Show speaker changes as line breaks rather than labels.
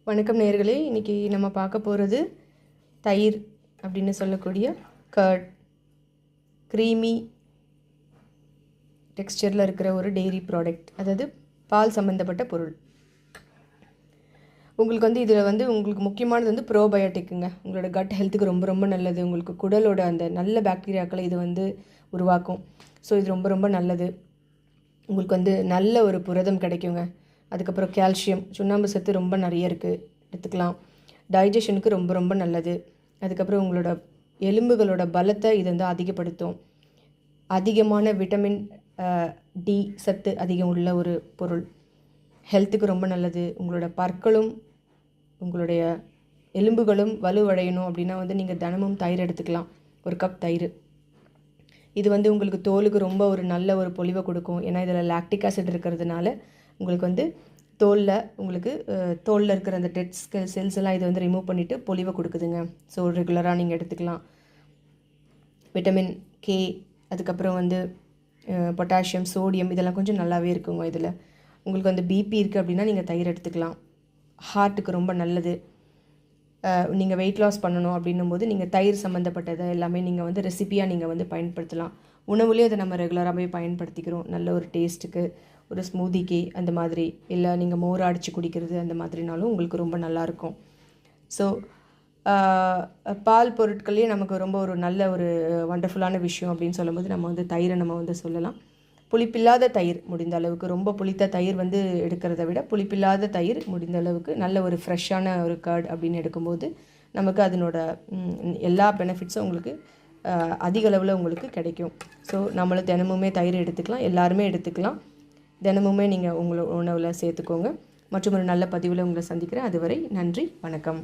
வணக்கம் நேயர்களே, இன்றைக்கி நம்ம பார்க்க போகிறது தயிர் அப்படின்னு சொல்லக்கூடிய கர்ட். க்ரீமி டெக்ஸ்சரில் இருக்கிற ஒரு டெய்ரி ப்ராடக்ட், அதாவது பால் சம்மந்தப்பட்ட பொருள். உங்களுக்கு இதில் உங்களுக்கு முக்கியமானது ப்ரோபயோட்டிக்குங்க. உங்களோட கட் ஹெல்த்துக்கு ரொம்ப ரொம்ப நல்லது. உங்களுக்கு குடலோட அந்த நல்ல பாக்டீரியாக்களை இது உருவாக்கும். ஸோ இது ரொம்ப ரொம்ப நல்லது. உங்களுக்கு நல்ல ஒரு புரதம் கிடைக்குங்க. அதுக்கப்புறம் கால்சியம், சுண்ணாம்பு சத்து ரொம்ப நிறைய இருக்குது, எடுத்துக்கலாம். டைஜஷனுக்கு ரொம்ப ரொம்ப நல்லது. அதுக்கப்புறம் உங்களோட எலும்புகளோட பலத்தை இது அதிகப்படுத்தும். அதிகமான விட்டமின் டி சத்து அதிகம் உள்ள ஒரு பொருள். ஹெல்த்துக்கு ரொம்ப நல்லது. உங்களோட பற்களும் உங்களுடைய எலும்புகளும் வலுவடையணும் அப்படின்னா நீங்கள் தினமும் தயிர் எடுத்துக்கலாம். ஒரு கப் தயிர். இது உங்களுக்கு தோலுக்கு ரொம்ப ஒரு நல்ல ஒரு பொலிவை கொடுக்கும். ஏன்னா இதில் லாக்டிக் ஆசிட் இருக்கிறதுனால உங்களுக்கு தோலில் இருக்கிற அந்த டெட் செல்ஸ் எல்லாம் இது ரிமூவ் பண்ணிவிட்டு பொலிவை கொடுக்குதுங்க. ஸோ ரெகுலராக நீங்கள் எடுத்துக்கலாம். விட்டமின் கே, அதுக்கப்புறம் பொட்டாசியம், சோடியம் இதெல்லாம் கொஞ்சம் நல்லாவே இருக்குங்க. இதில் உங்களுக்கு பிபி இருக்குது அப்படின்னா நீங்கள் தயிர் எடுத்துக்கலாம். ஹார்ட்டுக்கு ரொம்ப நல்லது. நீங்கள் வெயிட் லாஸ் பண்ணணும் அப்படின்னும் போது நீங்கள் தயிர் சம்மந்தப்பட்டதை எல்லாமே நீங்கள் ரெசிப்பியாக நீங்கள் பயன்படுத்தலாம். உணவுலேயே அதை நம்ம ரெகுலராகவே பயன்படுத்திக்கிறோம். நல்ல ஒரு டேஸ்ட்டுக்கு, ஒரு ஸ்மூதிக்கு அந்த மாதிரி, இல்லை நீங்கள் மோர் அடித்து குடிக்கிறது அந்த மாதிரினாலும் உங்களுக்கு ரொம்ப நல்லாயிருக்கும். ஸோ பால் பொருட்கள்லேயே நமக்கு ரொம்ப ஒரு நல்ல ஒரு வண்டர்ஃபுல்லான விஷயம் அப்படின்னு சொல்லும்போது நம்ம தயிரை நம்ம சொல்லலாம். புளிப்பில்லாத தயிர் முடிந்த அளவுக்கு, ரொம்ப புளித்த தயிர் எடுக்கிறத விட புளிப்பில்லாத தயிர் முடிந்த அளவுக்கு நல்ல ஒரு ஃப்ரெஷ்ஷான ஒரு கர்ட் அப்படின்னு எடுக்கும்போது நமக்கு அதனோட எல்லா பெனிஃபிட்ஸும் உங்களுக்கு அதிக அளவில் உங்களுக்கு கிடைக்கும். ஸோ நம்மளும் தினமுமே தயிர் எடுத்துக்கலாம், எல்லாருமே எடுத்துக்கலாம். தினமுமே நீங்கள் உங்களை உணவில் சேர்த்துக்கோங்க. மற்றும் ஒரு நல்ல பதிவில் உங்களை சந்திக்கிறேன். அதுவரை நன்றி, வணக்கம்.